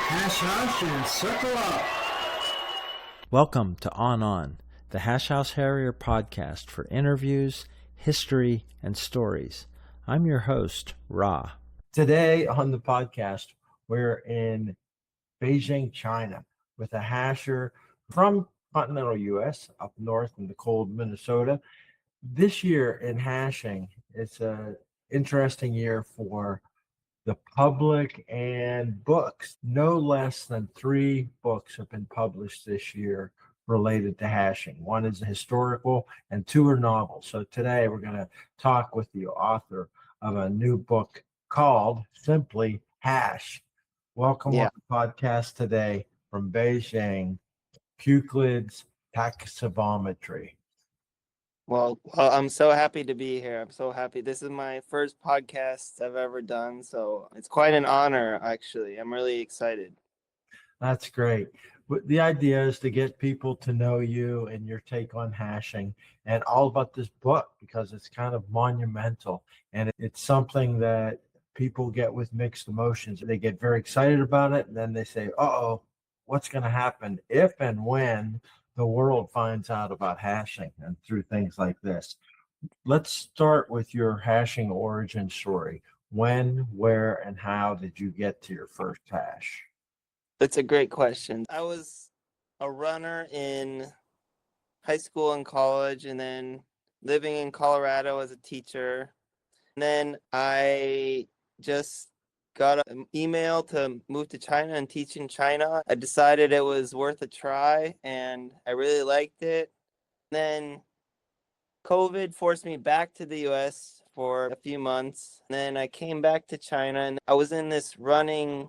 Hash House and Circle Up. Welcome to On, the Hash House Harrier podcast for interviews, history, and stories. I'm your host, Ra. Today on the podcast, we're in Beijing, China, with a hasher from continental U.S. up north in the cold Minnesota. This year in hashing, it's an interesting year for the public and books. No less than 3 books have been published this year related to hashing. One is a historical and 2 are novels. So today we're going to talk with the author of a new book called simply Hash. Welcome on the podcast today from Beijing, Pukelids Taxivomitry. Well, I'm so happy to be here. I'm so happy. This is my first podcast I've ever done, so it's quite an honor, actually. I'm really excited. That's great. But the idea is to get people to know you and your take on hashing and all about this book because it's kind of monumental and it's something that people get with mixed emotions. They get very excited about it and then they say, uh-oh, what's going to happen if and when the world finds out about hashing and through things like this. Let's start with your hashing origin story. When, where, and how did you get to your first hash? That's a great question. I was a runner in high school and college, and then living in Colorado as a teacher. And then I just got an email to move to China and teach in China. I decided it was worth a try, and I really liked it. Then COVID forced me back to the US for a few months. And then I came back to China, and I was in this running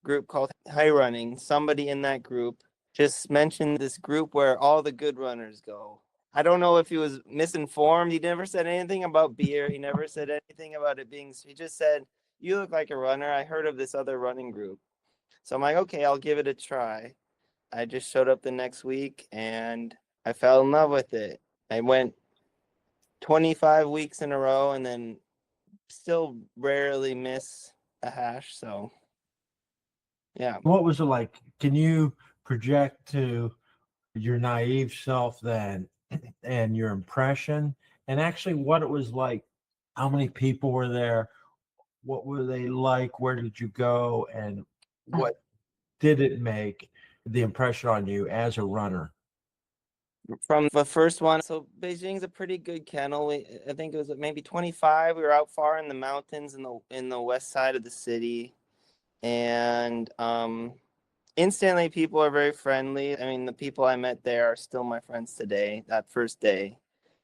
group called High Running. Somebody in that group just mentioned this group where all the good runners go. I don't know if he was misinformed. He never said anything about beer. He never said anything about it being, he just said, "You look like a runner. I heard of this other running group." So I'm like, okay, I'll give it a try. I just showed up the next week and I fell in love with it. I went 25 weeks in a row and then still rarely miss a hash. So yeah. What was it like? Can you project to your naive self then and your impression and actually what it was like? How many people were there? What were they like? Where did you go? And what did it make the impression on you as a runner? From the first one, so Beijing's a pretty good kennel. I think it was maybe 25. We were out far in the mountains in the west side of the city, and instantly people are very friendly. I mean, the people I met there are still my friends today. That first day,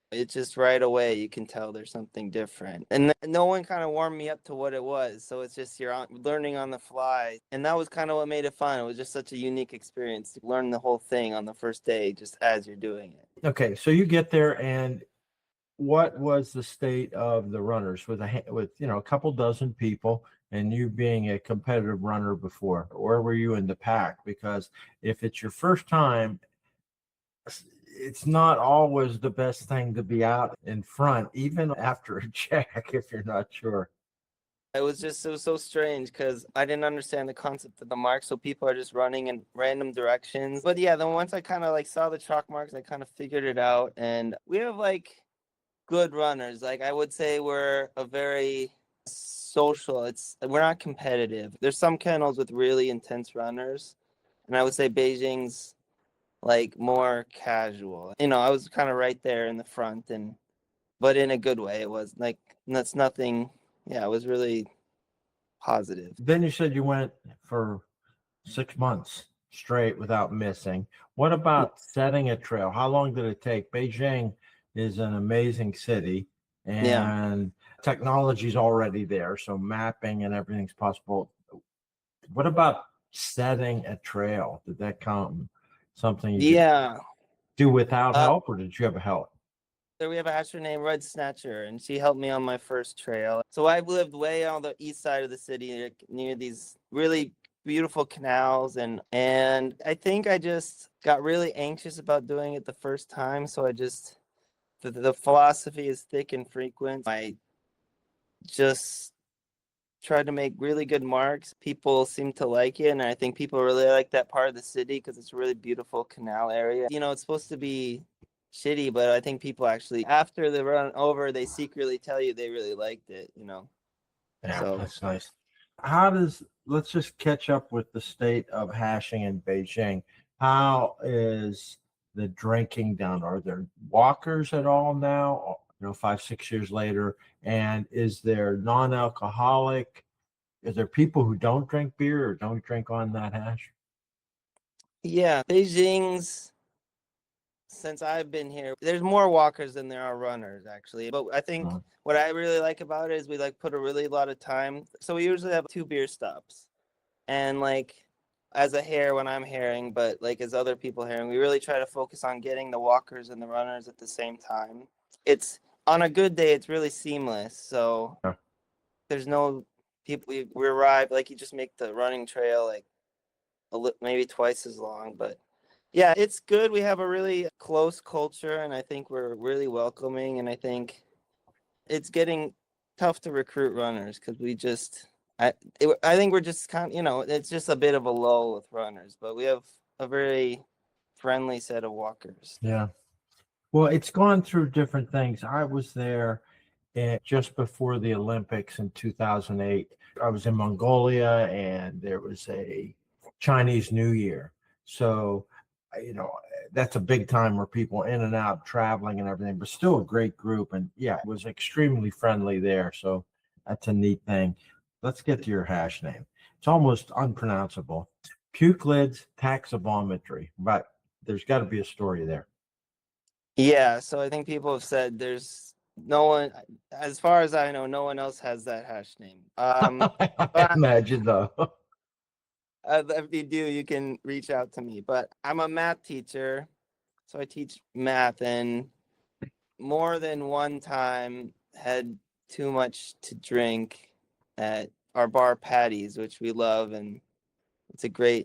it's just right away you can tell there's something different, and no one kind of warmed me up to what it was. So it's just you're learning on the fly, and that was kind of what made it fun. It was just such a unique experience to learn the whole thing on the first day, just as you're doing it. Okay, so you get there, and what was the state of the runners with a couple dozen people, and you being a competitive runner before? Where were you in the pack? Because if it's your first time, it's not always the best thing to be out in front, even after a check, if you're not sure. It was so strange because I didn't understand the concept of the marks. So people are just running in random directions. But yeah, then once I kind of like saw the chalk marks, I kind of figured it out. And we have like good runners. Like I would say we're a very social. We're not competitive. There's some kennels with really intense runners. And I would say Beijing's like more casual. I was kind of right there in the front but in a good way. It was like, that's nothing. Yeah, it was really positive. Then you said you went for 6 months straight without missing. What about setting a trail? How long did it take? Beijing is an amazing city and technology's already there. So mapping and everything's possible. What about setting a trail? Did that come something you could do without help, or did you have help? So we have a hasher named Red Snatcher, and she helped me on my first trail. So I've lived way on the east side of the city near these really beautiful canals, and I think I just got really anxious about doing it the first time. So I just the philosophy is thick and frequent. I just tried to make really good marks. People seem to like it, and I think people really like that part of the city because it's a really beautiful canal area. It's supposed to be shitty, but I think people actually, after the run over, they secretly tell you they really liked it. Yeah, So that's nice. Let's just catch up with the state of hashing in Beijing. How is the drinking down? Are there walkers at all now, 5, 6 years later? And is there non-alcoholic? Is there people who don't drink beer or don't drink on that hash? yeah, Beijing's, since I've been here, there's more walkers than there are runners, actually. But I think what I really like about it is we put a really lot of time. So we usually have 2 beer stops. And as a hare when I'm herring, but as other people herring, we really try to focus on getting the walkers and the runners at the same time. It's on a good day, it's really seamless. So there's no people, we arrive, you just make the running trail maybe twice as long, but yeah, it's good. We have a really close culture, and I think we're really welcoming, and I think it's getting tough to recruit runners because I think we're just it's just a bit of a lull with runners, but we have a very friendly set of walkers. Yeah. Well, it's gone through different things. I was there just before the Olympics in 2008. I was in Mongolia, and there was a Chinese New Year. So, that's a big time where people in and out traveling and everything, but still a great group. And yeah, it was extremely friendly there. So that's a neat thing. Let's get to your hash name. It's almost unpronounceable. Pukelids Taxivomitry, but there's got to be a story there. Yeah, so I think people have said there's no one, as far as I know, no one else has that hash name. I imagine though. If you do, you can reach out to me. But I'm a math teacher, so I teach math, and more than one time had too much to drink at our bar Patty's, which we love, and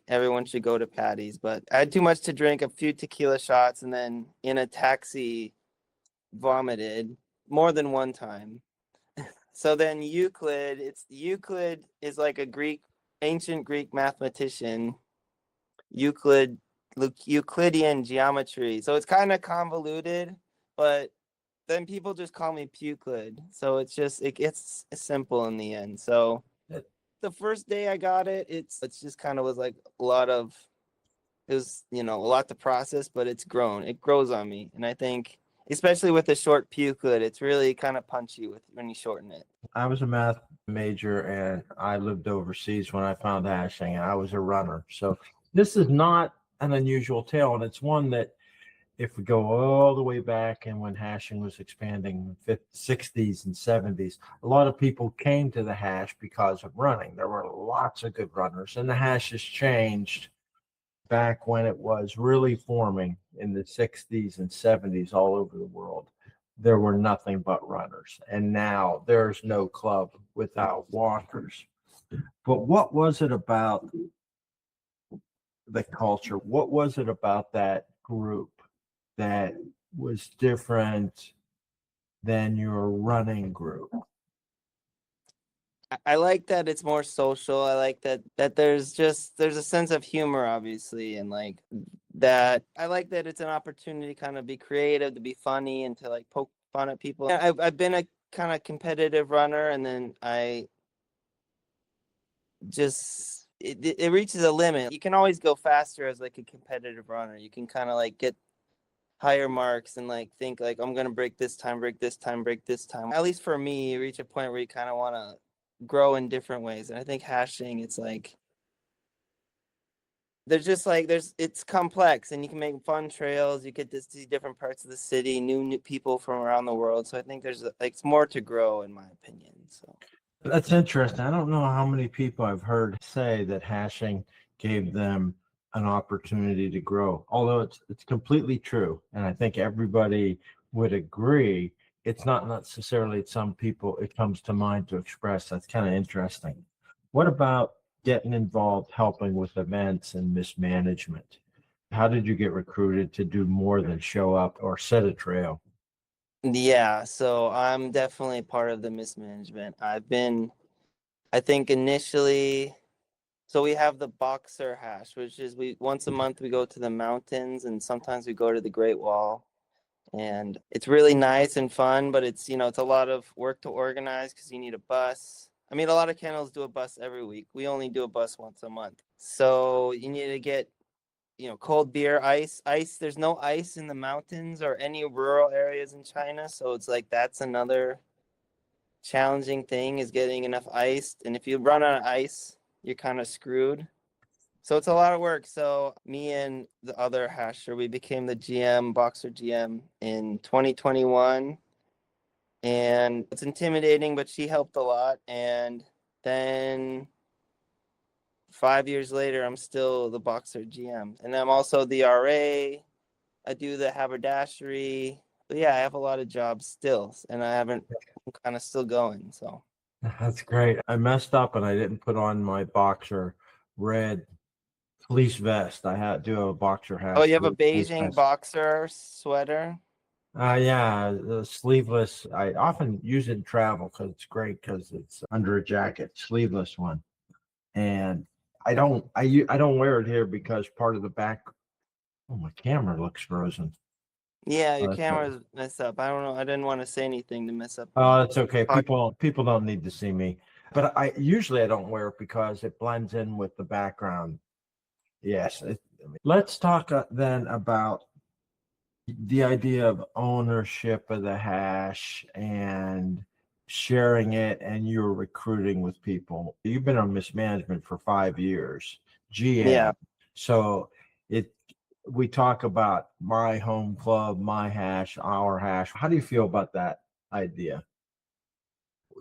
everyone should go to Patty's. But I had too much to drink, a few tequila shots, and then in a taxi vomited more than one time. So then Euclid is like a ancient Greek mathematician. Euclidean geometry. So it's kind of convoluted, but then people just call me Pukelids. So it gets simple in the end. So the first day I got it, it's just kind of was a lot to process, but it grows on me. And I think, especially with the short Pukelid, it's really kind of punchy when you shorten it. I was a math major, and I lived overseas when I found hashing, and I was a runner. So this is not an unusual tale, and it's one that, if we go all the way back and when hashing was expanding in the 60s and 70s, a lot of people came to the hash because of running. There were lots of good runners, and the hash has changed back when it was really forming in the 60s and 70s all over the world. There were nothing but runners, and now there's no club without walkers. But what was it about the culture? What was it about that group that was different than your running group? I like that it's more social. I like that there's a sense of humor, obviously, and that. I like that it's an opportunity to kind of be creative, to be funny, and to poke fun at people. I've been a kind of competitive runner, and then I just it reaches a limit. You can always go faster as a competitive runner. You can kind of get higher marks and think I'm gonna break this time, break this time, break this time. At least for me, you reach a point where you kind of want to grow in different ways. And I think hashing, it's it's complex, and you can make fun trails. You get to see different parts of the city, new people from around the world. So I think there's it's more to grow, in my opinion. So that's interesting. I don't know how many people I've heard say that hashing gave them an opportunity to grow, although it's completely true, and I think everybody would agree. It's not necessarily some people it comes to mind to express. That's kind of interesting. What about getting involved, helping with events and mismanagement? How did you get recruited to do more than show up or set a trail? yeah, so I'm definitely part of the mismanagement. I've been I think initially, so we have the boxer hash, which is once a month we go to the mountains, and sometimes we go to the Great Wall. And it's really nice and fun, but it's a lot of work to organize because you need a bus. I mean, a lot of kennels do a bus every week. We only do a bus once a month. So you need to get, cold beer, ice. There's no ice in the mountains or any rural areas in China. So it's like that's another challenging thing, is getting enough ice. And if you run out of ice, you're kind of screwed. So it's a lot of work. So me and the other hasher, we became the boxer GM in 2021. And it's intimidating, but she helped a lot. And then 5 years later, I'm still the boxer GM. And I'm also the RA. I do the haberdashery. But yeah, I have a lot of jobs still. And I'm kind of still going. So That's great. I messed up and I didn't put on my boxer red fleece vest. I do have a boxer hat. Oh, you have a Beijing boxer sweater? Yeah, the sleeveless. I often use it in travel because it's great because it's under a jacket, sleeveless one. And I don't wear it here because part of the back. Oh, my camera looks frozen. Yeah, your camera's messed up. I don't know. I didn't want to say anything to mess up. Oh, it's okay. People don't need to see me. But I don't wear it because it blends in with the background. Yes. Let's talk then about the idea of ownership of the hash and sharing it, and you're recruiting with people. You've been on mismanagement for 5 years, GM. Yeah. So we talk about my home club, my hash, our hash. How do you feel about that idea?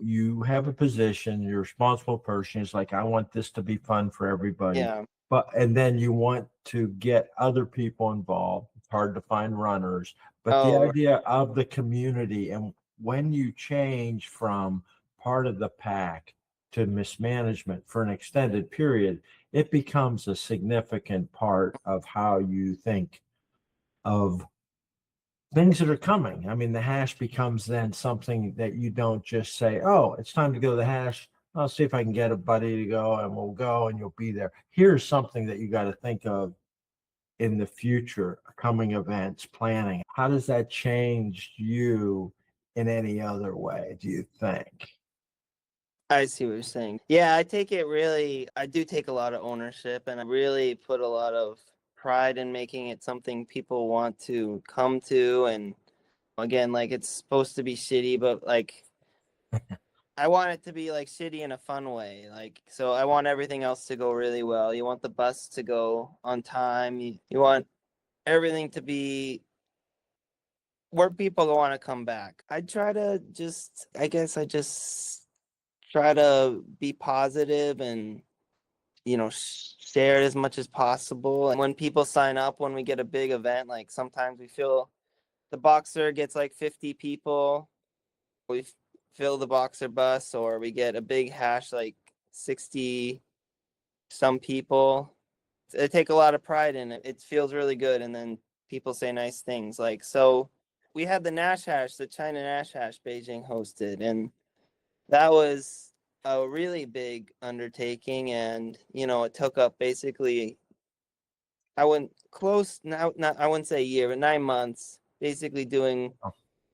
You have a position, you're a responsible person. It's like, I want this to be fun for everybody. Yeah. And then you want to get other people involved. It's hard to find runners, but the idea of the community, and when you change from part of the pack to mismanagement for an extended period, it becomes a significant part of how you think of things that are coming. I mean, the hash becomes then something that you don't just say, oh, it's time to go to the hash. I'll see if I can get a buddy to go, and we'll go and you'll be there. Here's something that you got to think of in the future, coming events, planning. How does that change you in any other way, do you think? I see what you're saying. Yeah, I do take a lot of ownership, and I really put a lot of pride in making it something people want to come to. And again, like, it's supposed to be shitty, but like I want it to be like shitty in a fun way. Like, so I want everything else to go really well. You want the bus to go on time. You want everything to be where people want to come back. I just try to be positive and, share it as much as possible. And when people sign up, when we get a big event, like sometimes we feel the boxer gets like 50 people. We fill the boxer bus, or we get a big hash, like 60 some people. I take a lot of pride in it. It feels really good. And then people say nice things. Like, so we had the Nash hash, the China Nash hash Beijing hosted. And that was a really big undertaking. And, it took up basically, I wouldn't say a year, but 9 months, basically doing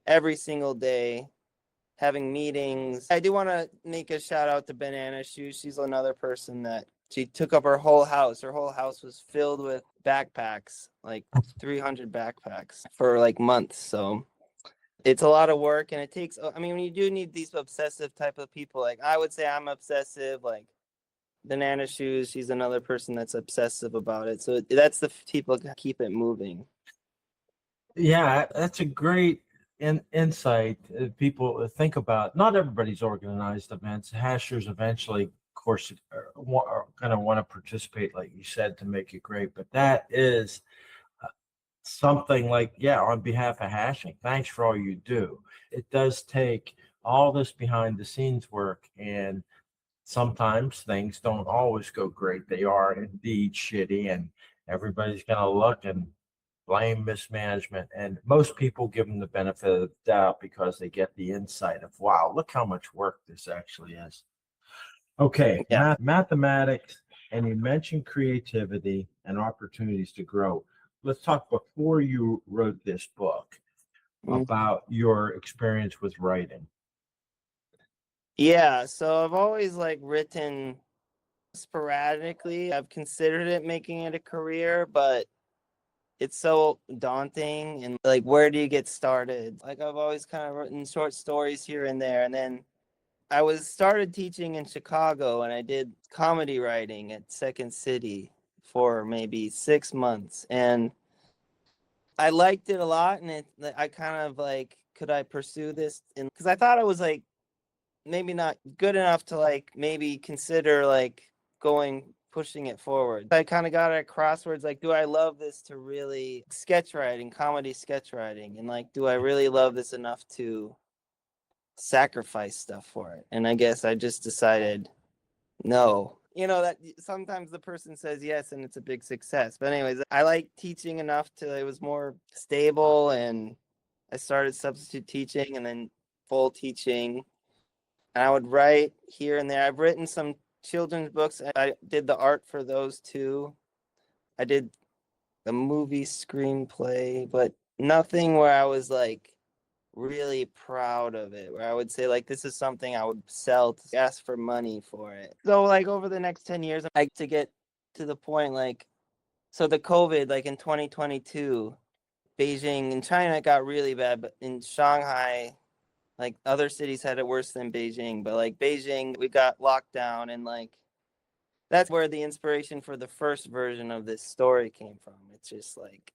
every single day, having meetings. I do want to make a shout out to Banana Shoes. She's another person that she took up her whole house. Her whole house was filled with backpacks, like 300 backpacks for like months. So it's a lot of work, and it takes, when you do need these obsessive type of people, like I would say I'm obsessive, like Banana Shoes, she's another person that's obsessive about it. So that's the people that keep it moving. Yeah, that's a great insight. People think about, not everybody's organized events. Hashers eventually, of course, are going to want to participate, like you said, to make it great. But that is something like, yeah, on behalf of hashing, thanks for all you do. It does take all this behind the scenes work, and sometimes things don't always go great. They are indeed shitty, and everybody's going to look and blame mismanagement. And most people give them the benefit of the doubt because they get the insight of, wow, look how much work this actually is. Okay, Yeah. mathematics, and you mentioned creativity and opportunities to grow. Let's talk before you wrote this book Mm. about your experience with writing. Yeah, so I've always like written sporadically. I've considered it making it a career, but it's so daunting, and like where do you get started? Like I've always kind of written short stories here and there, and then I started teaching in Chicago, and I did comedy writing at Second City for maybe 6 months, and I liked it a lot. And I kind of like, could I pursue this? And because I thought I was like maybe not good enough to like maybe consider like pushing it forward. I kind of got at crosswords like, do I love this to really sketch writing, comedy sketch writing, and like, do I really love this enough to sacrifice stuff for it? And I guess I just decided no. That sometimes the person says yes and it's a big success. But anyways, I like teaching enough to it was more stable, and I started substitute teaching and then full teaching. And I would write here and there. I've written some children's books. I did the art for those too. I did the movie screenplay, but nothing where I was like really proud of it, where I would say like this is something I would sell to ask for money for it. So like over the next 10 years, I like to get to the point like, so the COVID, like in 2022, Beijing and China got really bad, but in Shanghai, like other cities had it worse than Beijing, but like Beijing, we got locked down, and like that's where the inspiration for the first version of this story came from. It's just like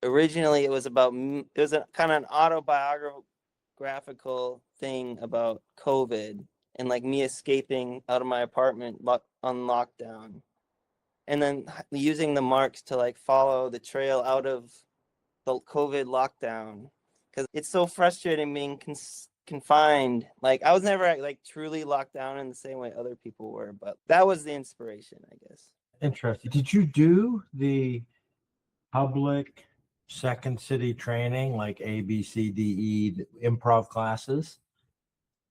originally it was about, it was a kind of an autobiographical thing about COVID and like me escaping out of my apartment on lockdown, and then using the marks to like follow the trail out of the COVID lockdown, because it's so frustrating being confined. Like I was never like truly locked down in the same way other people were, but that was the inspiration, I guess. Interesting. Did you do the public Second City training, like A, B, C, D, E, improv classes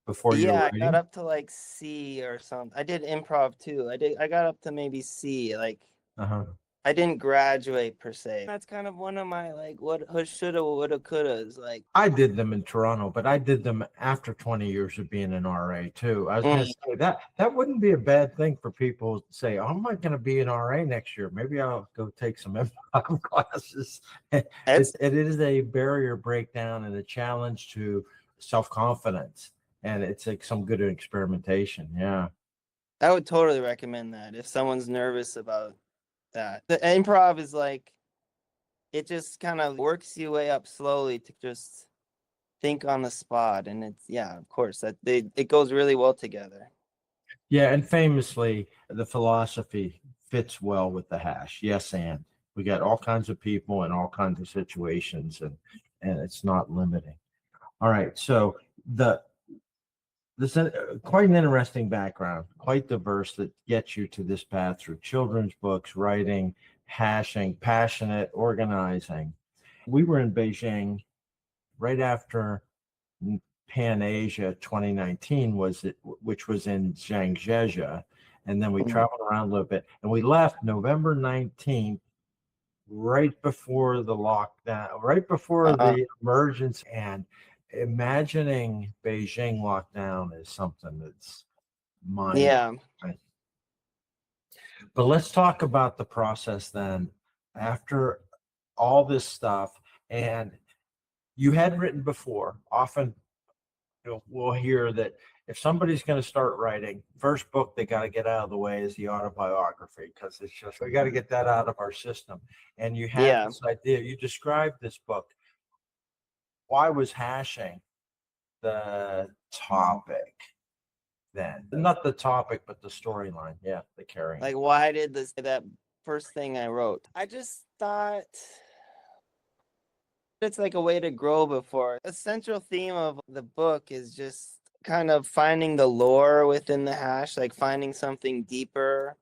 before you were Yeah, I got writing? up to like C or something. I did improv too. I got up to maybe C. Like Uh-huh. I didn't graduate per se. That's kind of one of my like what shoulda, woulda, couldas. Like I did them in Toronto, but I did them after 20 years of being an RA too. I was going to say that wouldn't be a bad thing for people to say, oh, I'm not going to be an RA next year. Maybe I'll go take some improv classes. It is a barrier breakdown and a challenge to self-confidence. And it's like some good experimentation. Yeah. I would totally recommend that if someone's nervous about that. The improv is like, it just kind of works you way up slowly to just think on the spot, and it's of course that it goes really well together. Yeah, and famously, the philosophy fits well with the hash. Yes, and we got all kinds of people in all kinds of situations, and it's not limiting. All right, so this quite an interesting background, quite diverse, that gets you to this path through children's books, writing, hashing, passionate, organizing. We were in Beijing right after Pan Asia 2019 which was in Zhangzhou, and then we traveled around a little bit, and we left November 19th, right before the lockdown, right before the emergence. And imagining Beijing lockdown is something that's mind. But let's talk about the process then after all this stuff. And you had written before. Often we'll hear that if somebody's going to start writing, first book they got to get out of the way is the autobiography, because it's just, we got to get that out of our system. And you had this idea, you described this book. Why was hashing the topic then? Not the topic, but the storyline. Yeah, the carrying. Like, why did that first thing I wrote? I just thought it's like a way to grow before. A central theme of the book is just kind of finding the lore within the hash, like finding something deeper.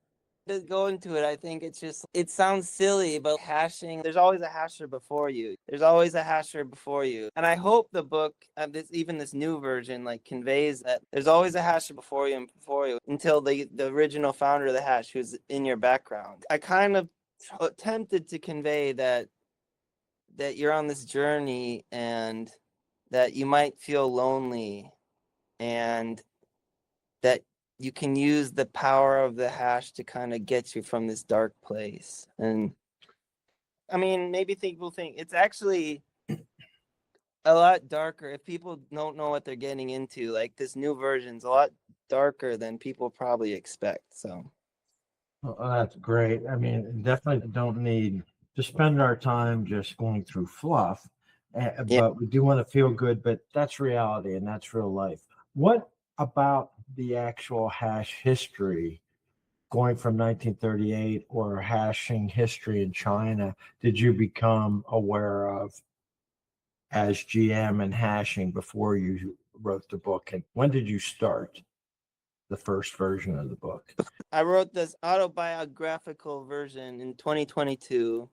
To go into it, I think it sounds silly, but hashing, there's always a hasher before you. There's always a hasher before you. And I hope the book, even this new version, like conveys that there's always a hasher before you and before you until the original founder of the hash who's in your background. I kind of attempted to convey that you're on this journey and that you might feel lonely and that you can use the power of the hash to kind of get you from this dark place. And I mean, maybe people think it's actually a lot darker if people don't know what they're getting into. Like this new version's a lot darker than people probably expect. So Well, that's great. I mean, definitely don't need to spend our time just going through fluff, yeah. but we do want to feel good. But that's reality and that's real life. What about the actual hash history going from 1938 or hashing history in China did you become aware of as GM and hashing before you wrote the book? And when did you start the first version of the book? I wrote this autobiographical version in 2022,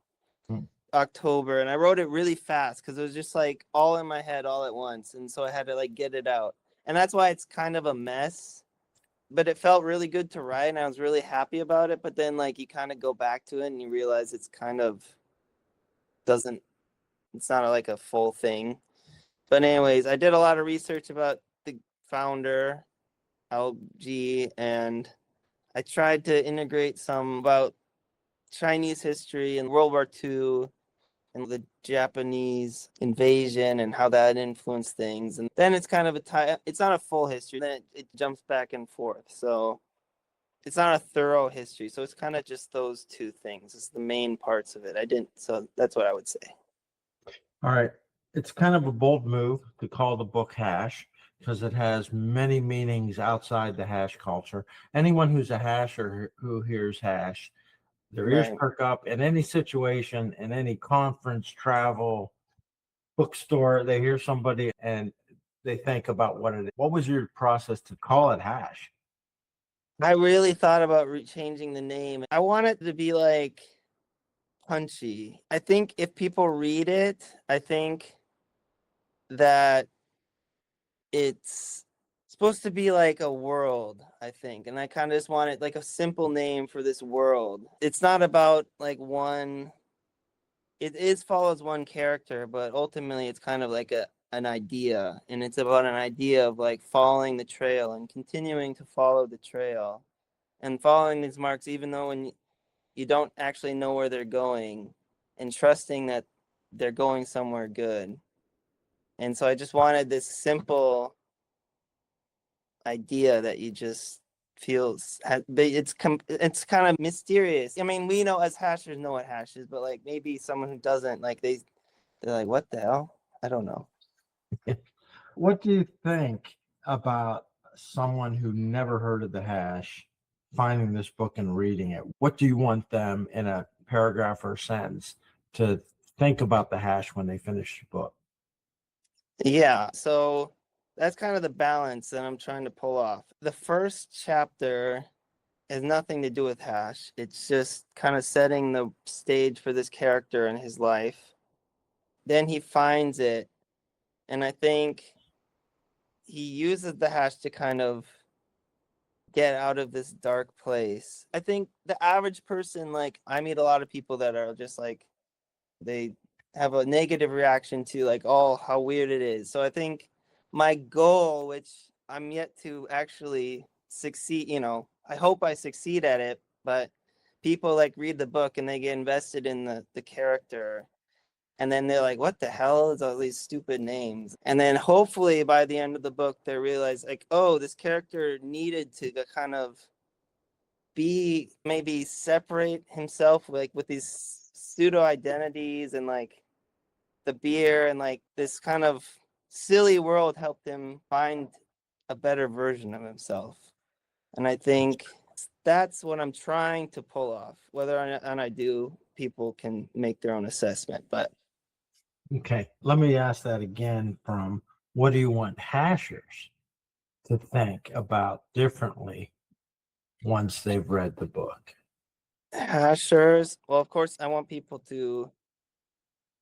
October, and I wrote it really fast because it was just like all in my head all at once. And so I had to like get it out. And that's why it's kind of a mess, but it felt really good to write and I was really happy about it. But then like you kind of go back to it and you realize it's kind of it's not like a full thing. But anyways, I did a lot of research about the founder, 𝐏𝐸, and I tried to integrate some about Chinese history and World War II and the Japanese invasion and how that influenced things. And then it's kind of it's not a full history. Then it jumps back and forth. So it's not a thorough history. So it's kind of just those two things. It's the main parts of it. So that's what I would say. All right. It's kind of a bold move to call the book hash because it has many meanings outside the hash culture. Anyone who's a hasher who hears hash, their ears perk up in any situation, in any conference, travel, bookstore. They hear somebody and they think about what it is. What was your process to call it hash? I really thought about changing the name. I want it to be like punchy. I think if people read it, I think that it's supposed to be like a world, I think. And I kind of just want it like a simple name for this world. It's not about like it follows one character, but ultimately it's kind of like an idea. And it's about an idea of like following the trail and continuing to follow the trail and following these marks, even though when you don't actually know where they're going, and trusting that they're going somewhere good. And so I just wanted this simple idea that you just feels, but it's kind of mysterious. I mean, we know as hashers know what hash is, but like maybe someone who doesn't, like they're like, what the hell? I don't know. What do you think about someone who never heard of the hash finding this book and reading it? What do you want them in a paragraph or a sentence to think about the hash when they finish the book? Yeah, so that's kind of the balance that I'm trying to pull off. The first chapter has nothing to do with hash. It's just kind of setting the stage for this character and his life. Then he finds it, and I think he uses the hash to kind of get out of this dark place. I think the average person, like I meet a lot of people that are just like, they have a negative reaction to like, oh, how weird it is. So I think my goal, which I'm yet to actually succeed, I hope I succeed at it, but people like read the book and they get invested in the character. And then they're like, what the hell is all these stupid names? And then hopefully by the end of the book, they realize like, oh, this character needed to kind of maybe separate himself like with these pseudo identities, and like the beer and like this kind of silly world helped him find a better version of himself. And I think that's what I'm trying to pull off. Whether or not I do, people can make their own assessment. But Okay, let me ask that again from what do you want hashers to think about differently once they've read the book? Hashers. Well, of course, I want people to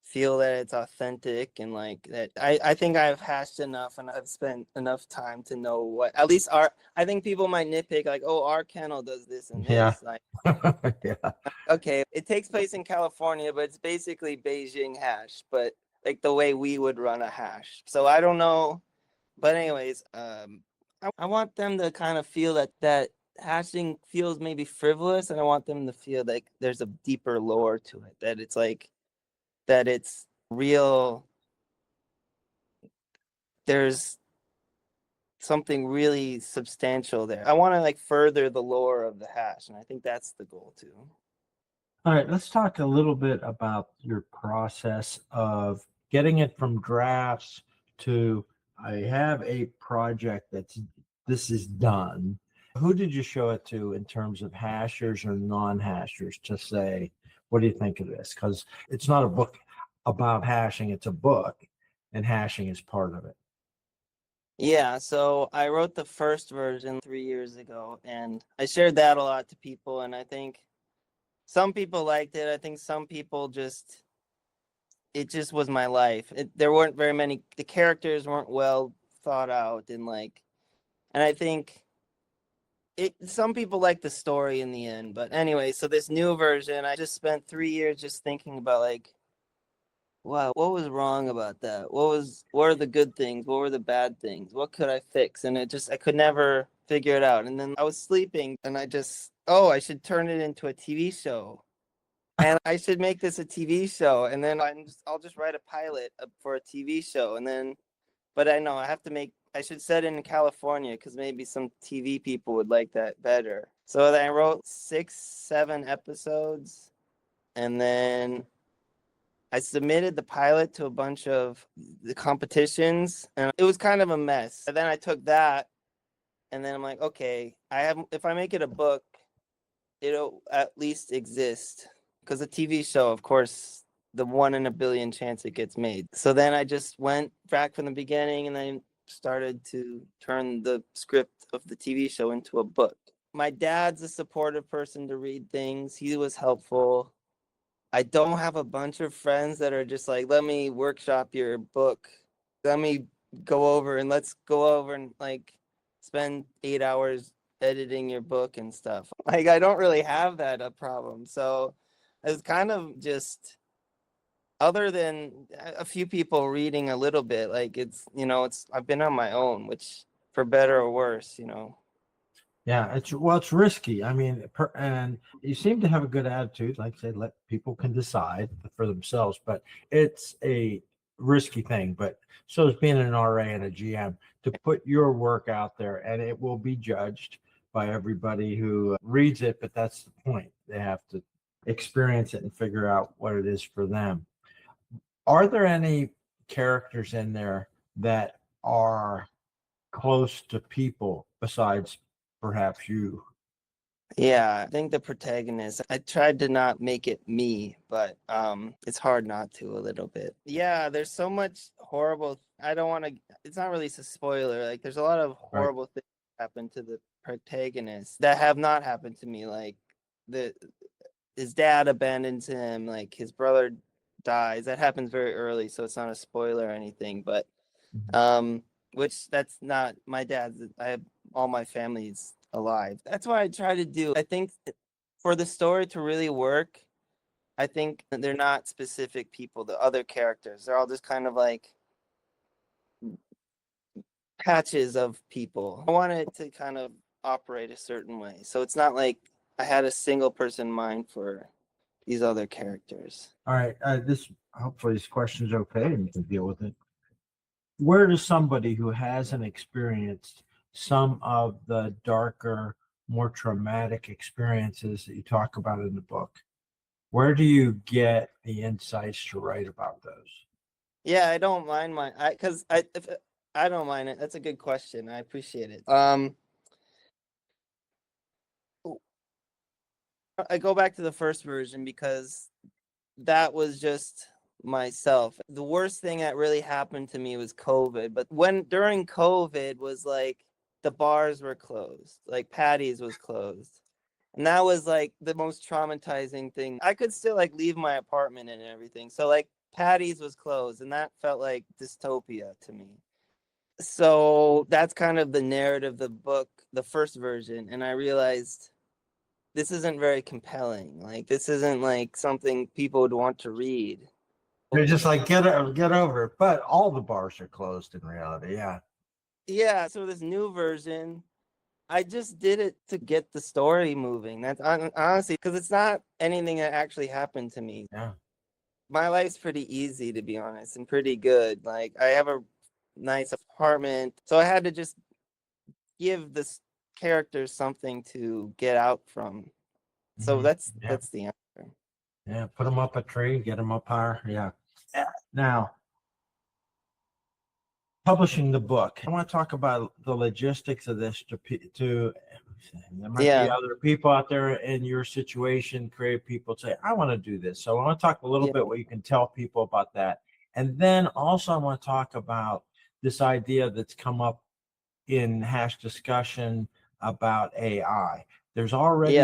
feel that it's authentic and like that. I think I've hashed enough and I've spent enough time to know what at least our. I think people might nitpick like, oh, our kennel does this and Yeah. this. Like, Yeah. okay, it takes place in California, but it's basically Beijing hash, but like the way we would run a hash. So I don't know, but anyways, I want them to kind of feel that hashing feels maybe frivolous, and I want them to feel like there's a deeper lore to it. That it's like that it's real. There's something really substantial there. I want to like further the lore of the hash, and I think that's the goal too. All right, let's talk a little bit about your process of getting it from drafts to I have a project this is done. Who did you show it to in terms of hashers or non-hashers to say, what do you think of this? Because it's not a book about hashing, it's a book, and hashing is part of it. Yeah, so I wrote the first version 3 years ago, and I shared that a lot to people, and I think some people liked it. I think some people it just was my life. There weren't very many, the characters weren't well thought out, and I think some people like the story in the end. But anyway, so this new version, I just spent 3 years just thinking about like, wow, what was wrong about that? What are the good things? What were the bad things? What could I fix? And I could never figure it out. And then I was sleeping and I should turn it into a TV show. And I should make this a TV show. And then I'll just write a pilot for a TV show. But I know I should set it in California because maybe some TV people would like that better. So then I wrote 6, 7 episodes. And then I submitted the pilot to a bunch of the competitions, and it was kind of a mess. And then I took that, and then I'm like, okay, if I make it a book, it'll at least exist. Because a TV show, of course, the 1 in a billion chance it gets made. So then I just went back from the beginning, and then started to turn the script of the TV show into a book. My dad's a supportive person to read things. He was helpful. I don't have a bunch of friends that are just like, let me workshop your book. Let me let's go over and like spend 8 hours editing your book and stuff. Like, I don't really have that a problem. So it's kind of just, other than a few people reading a little bit, like I've been on my own, which for better or worse. Yeah, it's risky. I mean, and you seem to have a good attitude. Like I said, let people can decide for themselves, but it's a risky thing. But so is being an RA and a GM to put your work out there, and it will be judged by everybody who reads it. But that's the point; they have to experience it and figure out what it is for them. Are there any characters in there that are close to people besides perhaps you? Yeah, I think the protagonist, I tried to not make it me, but it's hard not to a little bit. Yeah, there's so much horrible. I don't want to, it's not really a spoiler. Like, there's a lot of Right. horrible things that happen to the protagonist that have not happened to me. Like, the his dad abandons him, like his brother dies. That happens very early, so it's not a spoiler or anything. But which that's not my dad's. I have all my family's alive. That's what I try to do. I think for the story to really work, I think they're not specific people, the other characters. They're all just kind of like patches of people. I want it to kind of operate a certain way. So it's not like I had a single person in mind for these other characters. All right. Hopefully this question is okay and you can deal with it. Where does somebody who hasn't experienced some of the darker, more traumatic experiences that you talk about in the book, where do you get the insights to write about those? Yeah, I don't mind I don't mind it. That's a good question. I appreciate it. I go back to the first version because that was just myself. The worst thing that really happened to me was COVID. But during COVID was like the bars were closed, like Patty's was closed. And that was like the most traumatizing thing. I could still like leave my apartment and everything. So like Patty's was closed, and that felt like dystopia to me. So that's kind of the narrative of the book, the first version. And I realized this isn't very compelling. Like, this isn't like something people would want to read. They're just like, get over it. But all the bars are closed in reality. Yeah. Yeah. So this new version, I just did it to get the story moving. That's honestly, because it's not anything that actually happened to me. Yeah. My life's pretty easy, to be honest, and pretty good. Like, I have a nice apartment. So I had to just give this character something to get out from. So that's the answer. Yeah. Put them up a tree, get them up higher. Yeah. Now, publishing the book. I want to talk about the logistics of this to there might be other people out there in your situation, creative people say, I want to do this. So I want to talk a little bit what you can tell people about that. And then also I want to talk about this idea that's come up in hash discussion about AI. There's already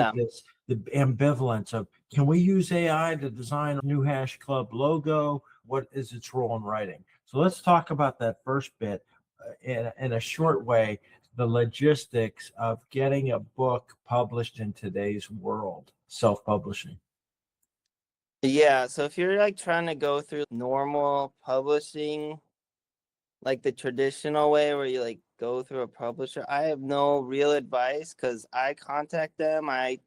the ambivalence of, can we use AI to design a new hash club logo? What is its role in writing? So let's talk about that first bit in a short way, the logistics of getting a book published in today's world, self-publishing. Yeah, so if you're like trying to go through normal publishing, like the traditional way where you like go through a publisher, I have no real advice because I contact them, I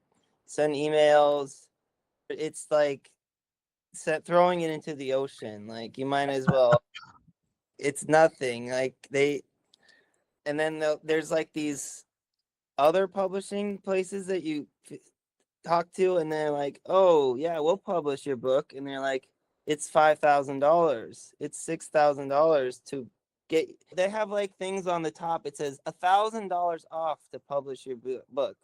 send emails. It's like throwing it into the ocean. Like, you might as well. It's nothing. Like, and then there's like these other publishing places that you talk to, and they're like, oh yeah, we'll publish your book, and they're like, it's $5,000, it's $6,000 to get. They have like things on the top, it says $1,000 off to publish your book.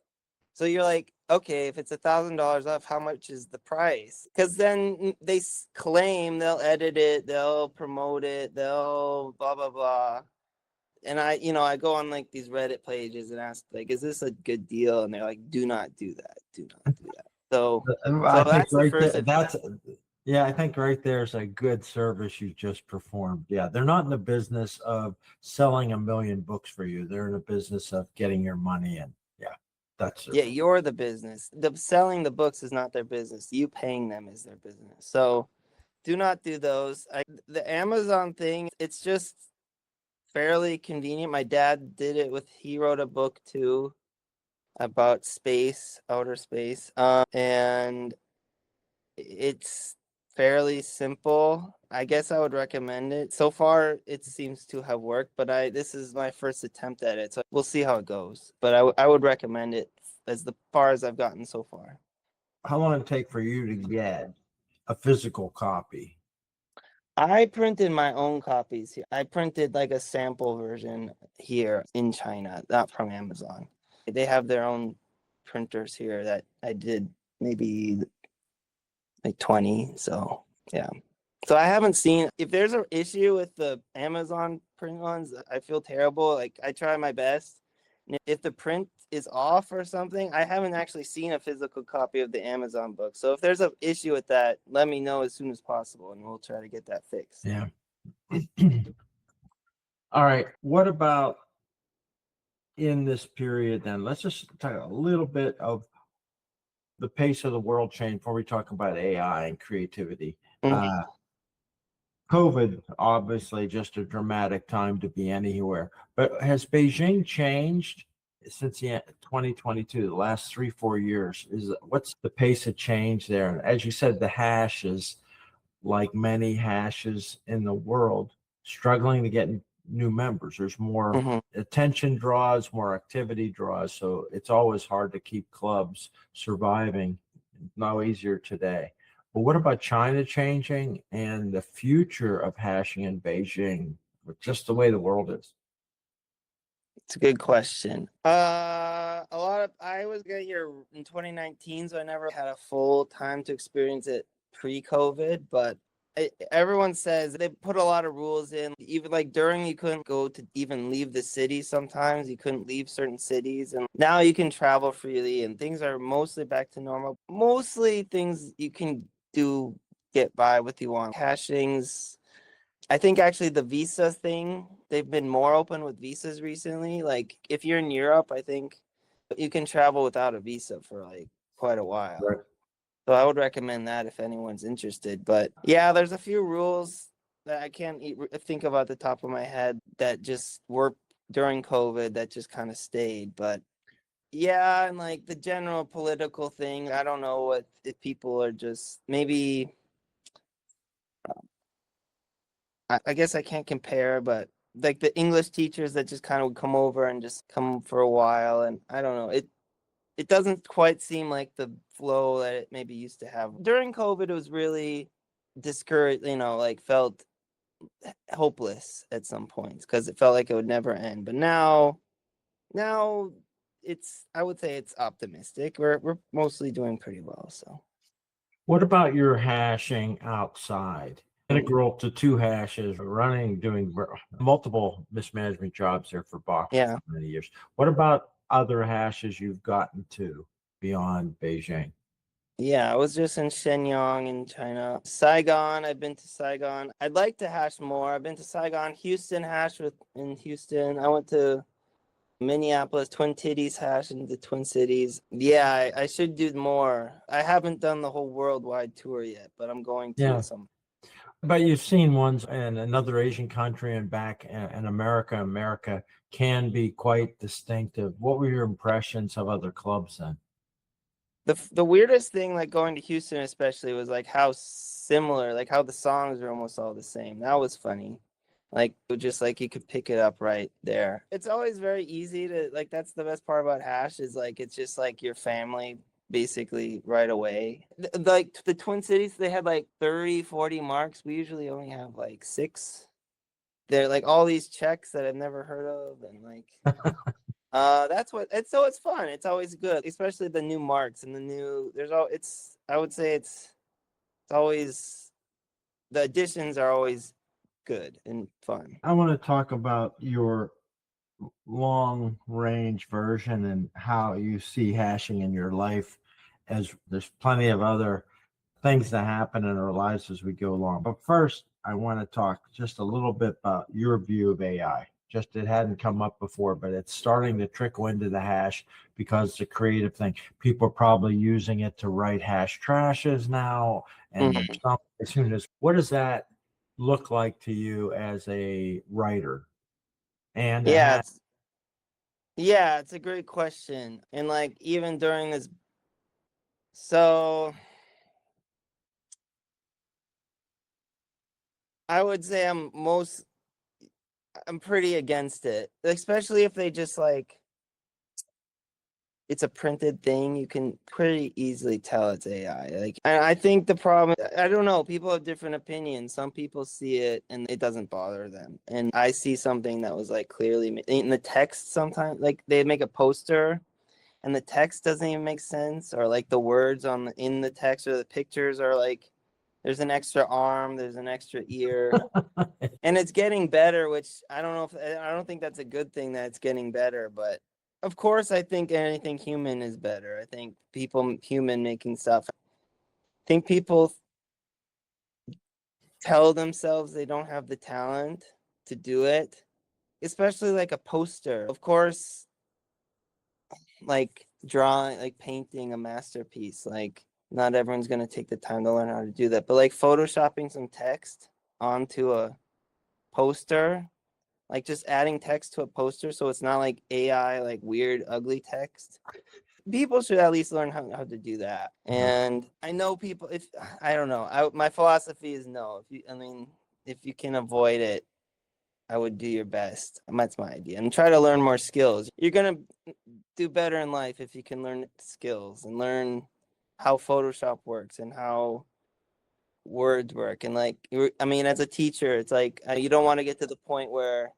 So you're like, okay, if it's $1,000 off, how much is the price? Because then they claim they'll edit it, they'll promote it, they'll blah blah blah. And I go on like these Reddit pages and ask, like, is this a good deal? And they're like, do not do that. Do not do that. So I think that's the right first there, I think right there's a good service you just performed. Yeah, they're not in the business of selling 1 million books for you. They're in the business of getting your money in. Yeah, that's it. Yeah, you're the business. The selling the books is not their business. You paying them is their business. So do not do those. The Amazon thing, it's just fairly convenient. My dad did it he wrote a book too about outer space, and it's fairly simple. I guess I would recommend it. So far, it seems to have worked, but this is my first attempt at it, so we'll see how it goes. But I would recommend it as far as I've gotten so far. How long did it take for you to get a physical copy? I printed my own copies here. I printed like a sample version here in China, not from Amazon. They have their own printers here that I did maybe like 20. So yeah. So I haven't seen, if there's an issue with the Amazon print ones, I feel terrible. Like, I try my best. And if the print is off or something, I haven't actually seen a physical copy of the Amazon book. So if there's an issue with that, let me know as soon as possible and we'll try to get that fixed. Yeah. All right. What about in this period then? Let's just talk a little bit of the pace of the world change before we talk about AI and creativity. COVID, obviously, just a dramatic time to be anywhere. But has Beijing changed since 2022, the last 3-4 years? What's the pace of change there? And as you said, the hash is, like many hashes in the world, struggling to get new members. There's more attention draws, more activity draws. So it's always hard to keep clubs surviving. No easier today. But what about China changing and the future of hashing in Beijing, with just the way the world is? It's a good question. I was here in 2019, so I never had a full time to experience it pre-COVID, but everyone says they put a lot of rules in. Even like during, you couldn't go to even leave the city. Sometimes you couldn't leave certain cities, and now you can travel freely, and things are mostly back to normal. Mostly things you can do, get by with you on hashings. I think actually the visa thing, they've been more open with visas recently. Like if you're in Europe, I think you can travel without a visa for like quite a while. Right. So I would recommend that if anyone's interested. But yeah, there's a few rules that I can't think of at the top of my head that just were during COVID that just kind of stayed. But yeah, and like the general political thing, I don't know what if people are just maybe, I guess I can't compare, but like the English teachers that just kind of would come over and just come for a while, and I don't know, it doesn't quite seem like the flow that it maybe used to have. During COVID, it was really discouraged, like felt hopeless at some points because it felt like it would never end. But now I would say it's optimistic. We're mostly doing pretty well. So What about your hashing outside? Integral to two hashes, doing multiple mismanagement jobs there for Box yeah. for many years. What about other hashes you've gotten to beyond Beijing? Yeah, I was just in Shenyang in China. Saigon, I've been to Saigon. I'd like to hash more. I've been to Saigon. Houston hash in Houston. I went to Minneapolis, Twin Cities hash in the Twin Cities. Yeah, I should do more. I haven't done the whole worldwide tour yet, but I'm going to at some. But you've seen ones in another Asian country and back in America. America can be quite distinctive. What were your impressions of other clubs then? The weirdest thing, like going to Houston especially, was like how similar, like how the songs are almost all the same. That was funny. Like just like you could pick it up right there. It's always very easy to like, that's the best part about hash is like it's just like your family basically right away. Like the Twin Cities, they had like 30-40 marks. We usually only have like 6. They're like all these checks that I've never heard of, and like that's what it's, so it's fun. It's always good, especially the new marks and the new I would say it's always, the additions are always good and fun. I want to talk about your long range version and how you see hashing in your life, as there's plenty of other things that happen in our lives as we go along. But first, I want to talk just a little bit about your view of AI. Just it hadn't come up before, but it's starting to trickle into the hash because it's a creative thing. People are probably using it to write hash trashes now, and there's something as soon as. What does that look like to you as a writer and a Yeah, hash? it's a great question. And like even during this, so I would say I'm pretty against it, especially if they just like, it's a printed thing. You can pretty easily tell it's AI. Like, and I think the problem, I don't know, people have different opinions. Some people see it and it doesn't bother them. And I see something that was like clearly in the text sometimes, like they make a poster and the text doesn't even make sense, or like the words in the text or the pictures are like, there's an extra arm, there's an extra ear. And it's getting better, which I don't think that's a good thing that it's getting better, but of course I think anything human is better. I think human making stuff. I think people tell themselves they don't have the talent to do it, especially like a poster. Of course, like drawing, like painting a masterpiece, like not everyone's going to take the time to learn how to do that, but like photoshopping some text onto a poster, like just adding text to a poster so it's not like AI, like weird, ugly text. People should at least learn how to do that. And I know people, if I don't know, my philosophy is no. If you can avoid it, I would do your best. That's my idea. And try to learn more skills. You're going to do better in life if you can learn skills and learn how Photoshop works and how words work. And like, as a teacher, it's like you don't want to get to the point where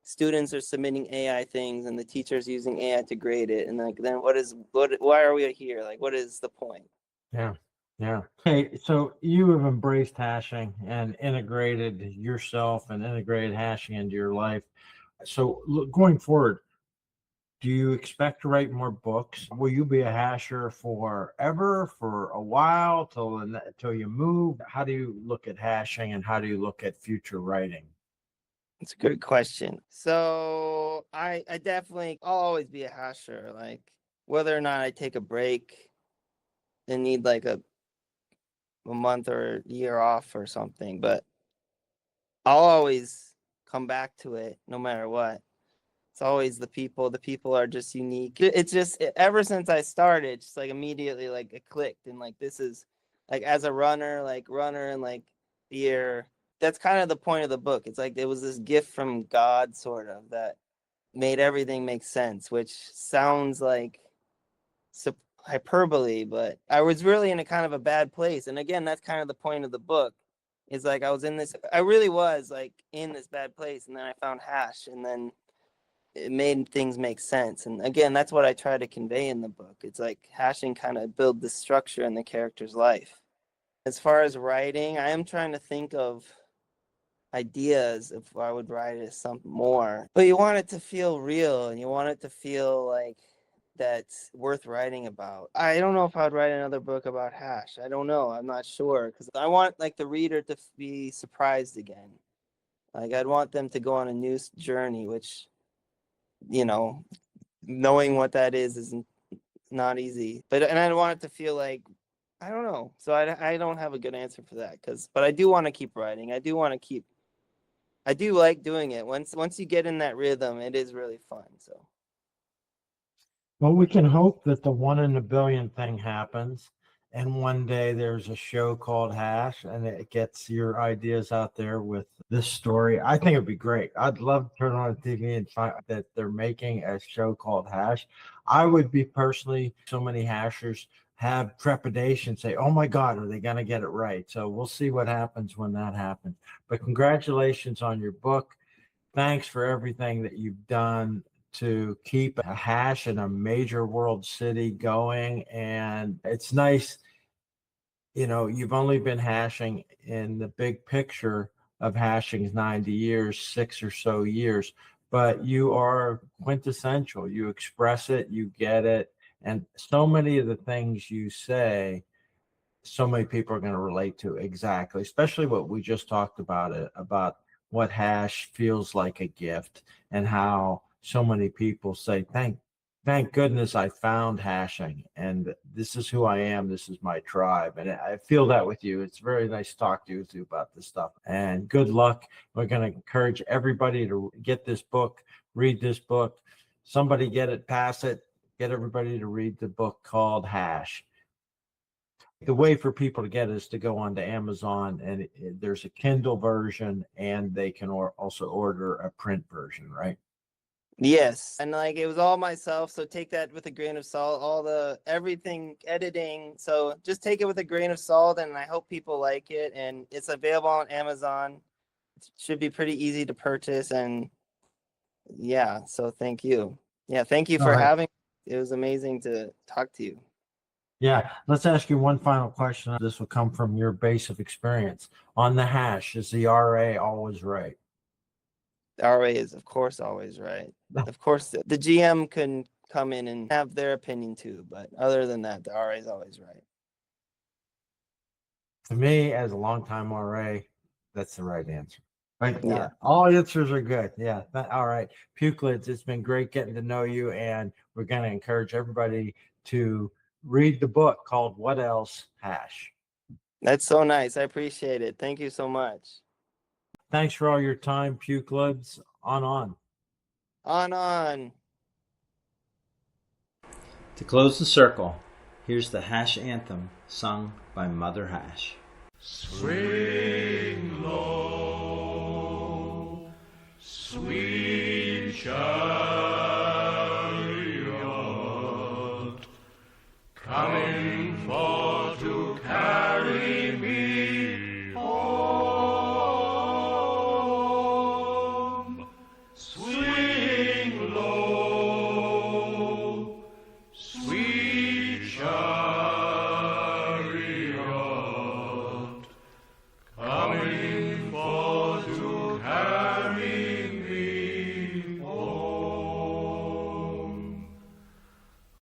students are submitting AI things and the teacher's using AI to grade it. And like, then why are we here? Like, what is the point? Yeah. Yeah. Hey, so you have embraced hashing and integrated yourself and integrated hashing into your life. So going forward, do you expect to write more books? Will you be a hasher forever, for a while, till you move? How do you look at hashing, and how do you look at future writing? It's a good question. So I definitely, I'll always be a hasher. Like whether or not I take a break and need like a month or a year off or something, but I'll always come back to it no matter what. It's always the people. The people are just unique. It's just ever since I started, just like immediately like it clicked, and like this is like as a runner and like beer. That's kind of the point of the book. It's like it was this gift from God sort of that made everything make sense, which sounds like hyperbole, but I was really in a kind of a bad place. And again, that's kind of the point of the book. Is like I really was like in this bad place, and then I found hash, and then it made things make sense. And again, that's what I try to convey in the book. It's like hashing kind of build the structure in the character's life. As far as writing, I am trying to think of ideas if I would write it something more. But you want it to feel real, and you want it to feel like that's worth writing about. I don't know if I'd write another book about hash. I don't know. I'm not sure, because I want like the reader to be surprised again. Like I'd want them to go on a new journey, which, you know, knowing what that is not easy. And I want it to feel like, I don't know. So I don't have a good answer for that, but I do want to keep writing. I do like doing it. Once you get in that rhythm, it is really fun. So Well, we can hope that the one in a billion thing happens, and one day there's a show called Hash, and it gets your ideas out there with this story. I think it'd be great. I'd love to turn on TV and find that they're making a show called Hash. I would be personally, so many hashers have trepidation, say, oh my God, are they going to get it right? So we'll see what happens when that happens. But congratulations on your book. Thanks for everything that you've done to keep a hash in a major world city going. And it's nice, you've only been hashing in the big picture of hashing's 90 years, 6 or so years, but you are quintessential. You express it, you get it. And so many of the things you say, so many people are going to relate to exactly, especially what we just talked about what hash feels like a gift, and how so many people say, thank goodness I found hashing, and this is who I am. This is my tribe. And I feel that with you. It's very nice to talk to you about this stuff, and good luck. We're going to encourage everybody to get this book, read this book. Somebody get it, pass it, get everybody to read the book called Hash. The way for people to get it is to go on to Amazon, and there's a Kindle version, and they can also order a print version, right? yes, and like it was all myself, so take that with a grain of salt. Everything editing, so just take it with a grain of salt, and I hope people like it. And it's available on Amazon. It should be pretty easy to purchase, and yeah, so thank you. Yeah, thank you for having me. It was amazing to talk to you. Yeah, let's ask you one final question. This will come from your base of experience. On the hash, is the RA always right? The RA is, of course, always right. Of course, the GM can come in and have their opinion too, but other than that, the RA is always right. To me, as a longtime RA, that's the right answer. Right? Yeah. All answers are good. Yeah. All right. Pukelids, it's been great getting to know you, and we're going to encourage everybody to read the book called What Else Hash. That's so nice. I appreciate it. Thank you so much. Thanks for all your time, Pukelids. On. On. To close the circle, here's the Hash Anthem sung by Mother Hash. Swing low, sweet child.